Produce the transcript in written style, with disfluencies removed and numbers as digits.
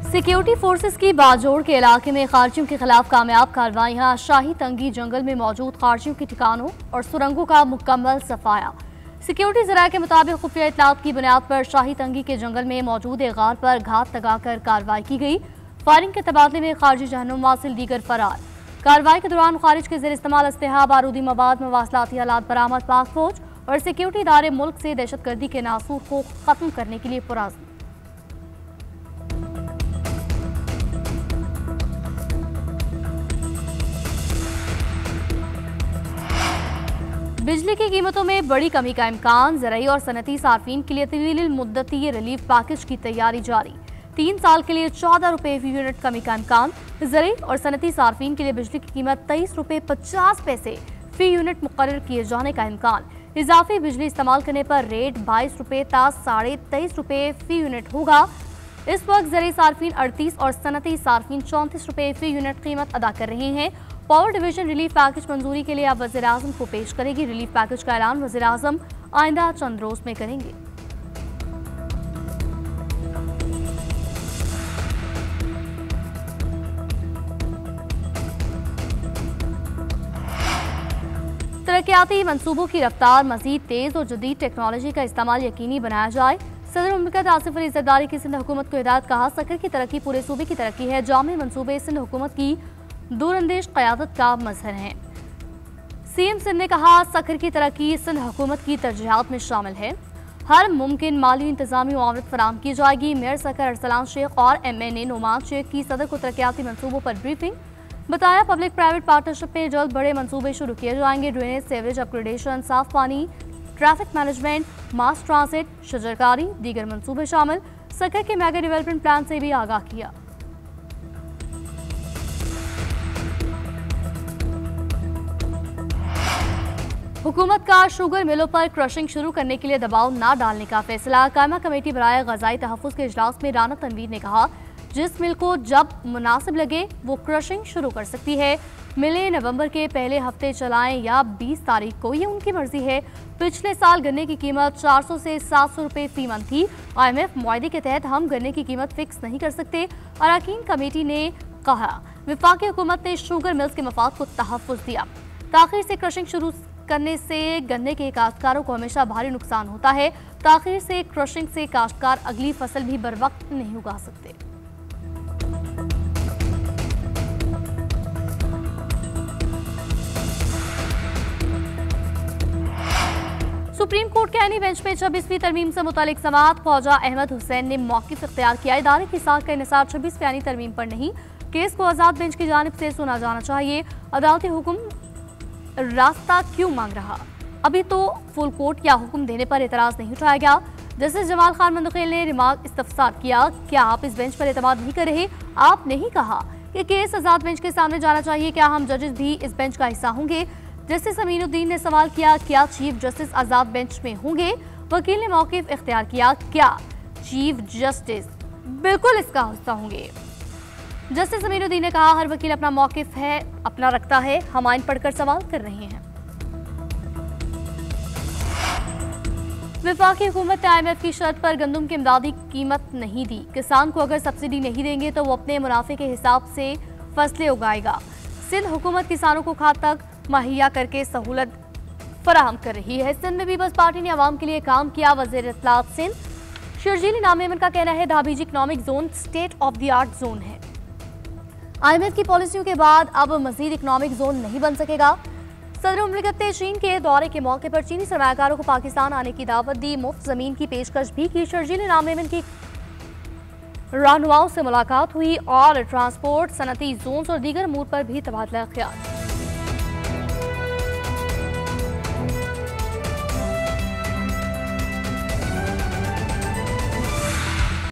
Security forces की बाजोड़ के इलाके में खारजियों के खिलाफ कामयाब कार्रवाइयां। शाही तंगी जंगल में मौजूद खारजियों के ठिकानों और सुरंगों का मुकम्मल सफाया। सिक्योरिटी जराये के मुताबिक खुफिया इत्तलात की बुनियाद पर शाही तंगी के जंगल में मौजूद एक गार पर घात लगाकर कार्रवाई की गई। फायरिंग के तबादले में खारजी जहन्नुम वासिल दीगर फरार। कार्रवाई के दौरान खारिज के ज़ेर इस्तेमाल अस्तहा, बारूदी मवाद, मवासलाती आलात बरामद। पाक फौज और सिक्योरिटी इदारे मुल्क से दहशतगर्दी के नासूर को खत्म करने के लिए पुरअज़्म। बिजली की कीमतों में बड़ी कमी का इम्कान। ज़राई और सनती सार्फिन के लिए तवील मुद्दती रिलीफ पैकेज की तैयारी जारी। 3 साल के लिए 14 रुपये फी यूनिट कमी का इम्कान। ज़राई और सनती सार्फिन के लिए बिजली की कीमत 23 रुपये 50 पैसे फी यूनिट मुकर्रर किए जाने का इम्कान। इजाफी बिजली इस्तेमाल करने पर रेट 22 रुपये ता 23.5 रुपये फी यूनिट होगा। इस वक्त ज़राई सार्फिन 38 और सनती सार्फिन 34 रुपये फी यूनिट कीमत अदा कर रहे हैं। पावर डिवीजन रिलीफ पैकेज मंजूरी के लिए अब वज़ीर आज़म को पेश करेगी। रिलीफ पैकेज का ऐलान वज़ीर आज़म आइंदा चंद रोज में करेंगे। तरक्याती मंसूबों की रफ्तार मजीद तेज और जदीद टेक्नोलॉजी का इस्तेमाल यकीनी बनाया जाए। सदर मुमलिकत आसिफ अली ज़रदारी की सिंध हुकूमत को हिदायत। कहा, सकर की तरक्की पूरे सूबे की तरक्की है। जामे मंसूबे सिंध हुकूमत की दूरअंदेश क़यादत का मजहर हैं। सीएम सिंध ने कहा, सकर की तरक्की सिंध हुकूमत की तरजीहात में शामिल है। हर मुमकिन माली इंतजामी मुआवनत फराहम की जाएगी। मेयर सकर अरसलान शेख और MNA नोमान शेख की सदर को तरक्याती मंसूबों पर ब्रीफिंग। बताया, पब्लिक प्राइवेट पार्टनरशिप में जल्द बड़े मंसूबे शुरू किए जाएंगे। ड्रेनेज, सेवरेज अपग्रेडेशन, साफ पानी, ट्रैफिक मैनेजमेंट, मास ट्रांसिट, शजरकारी, दीगर मंसूबे शामिल। सकर के मेगा डेवलपमेंट प्लान से भी आगाह किया। हुकूमत का शुगर मिलों पर क्रशिंग शुरू करने के लिए दबाव न डालने का फैसला। कायमा कमेटी बराए ग़ज़ाई तहफ़्फ़ुज़ के इजलास में राना तनवीर ने कहा, जिस मिल को जब मुनासिब लगे वो क्रशिंग शुरू कर सकती है। मिलें नवंबर के पहले हफ्ते चलाएं या 20 तारीख को, ये उनकी मर्जी है। पिछले साल गन्ने की कीमत 400 से 700 रुपये फी मन थी। IMF मुआहदे के तहत हम गन्ने की कीमत फिक्स नहीं कर सकते। अरकान कमेटी ने कहा, वफाकी हुकूमत ने शुगर मिल्स के मफाद को तहफ़्फ़ुज़ दिया। ताख़ीर से क्रशिंग शुरू करने से गन्ने के काश्तकारों को हमेशा भारी नुकसान होता है। ताख़ीर से क्रशिंग से काश्तकार अगली फसल भी बर वक्त नहीं उगा सकते। सुप्रीम कोर्ट के आईनी बेंच में 26वीं तरमीम से मुतालिक समाअत। ख्वाजा अहमद हुसैन ने मौक़िफ़ इख्तियार किया। इदारे की साख का इन्हिसार 26वीं आईनी तरमीम पर नहीं, केस को आज़ाद बेंच की जानिब से सुना जाना चाहिए। अदालती हुक्म रास्ता क्यों मांग रहा? अभी तो फुल कोर्ट या हुक्म देने पर एतराज नहीं उठाया गया। जस्टिस जमाल खान मंदखेल ने रिमार्क इस्तफसार किया, क्या आप इस बेंच पर एतमाद नहीं कर रहे? आपने ही कहा कि केस आज़ाद बेंच के सामने जाना चाहिए। क्या हम जजेस भी इस बेंच का हिस्सा होंगे? जस्टिस अमीनुद्दीन ने सवाल किया, क्या चीफ जस्टिस आज़ाद बेंच में होंगे? वकील ने मौक़िफ़ इख्तियार किया, क्या चीफ जस्टिस बिल्कुल इसका हिस्सा होंगे? जस्टिस अमीनुद्दीन ने कहा, हर वकील अपना मौक़िफ़ है, अपना रखता है, हम आइन पढ़कर सवाल कर रहे हैं। वफाकी हुकूमत ने IMF की शर्त पर गंदम की इमदादी कीमत नहीं दी। किसान को अगर सब्सिडी नहीं देंगे तो वो अपने मुनाफे के हिसाब से फसलें उगाएगा। सिंध हुकूमत किसानों को खाद तक मुहैया करके सहूलत फराहम कर रही है। सिंध में पीपल्स पार्टी ने अवाम के लिए काम किया। वज़ीर इत्तलात सिंध शर्जील नामेमन का कहना है, Dhabeji economic zone state of the art zone है। IMF की पॉलिसियों के बाद अब मजीद इकनॉमिक जोन नहीं बन सकेगा। सदर मुमलिकत ने चीन के दौरे के मौके पर चीनी सरमायाकारों को पाकिस्तान आने की दावत दी। मुफ्त जमीन की पेशकश भी की। शर्जील नामेमन की रहनुमाओं से मुलाकात हुई और ट्रांसपोर्ट, सनती जोन्स और दीगर अमूर पर भी तबादला ख्याल।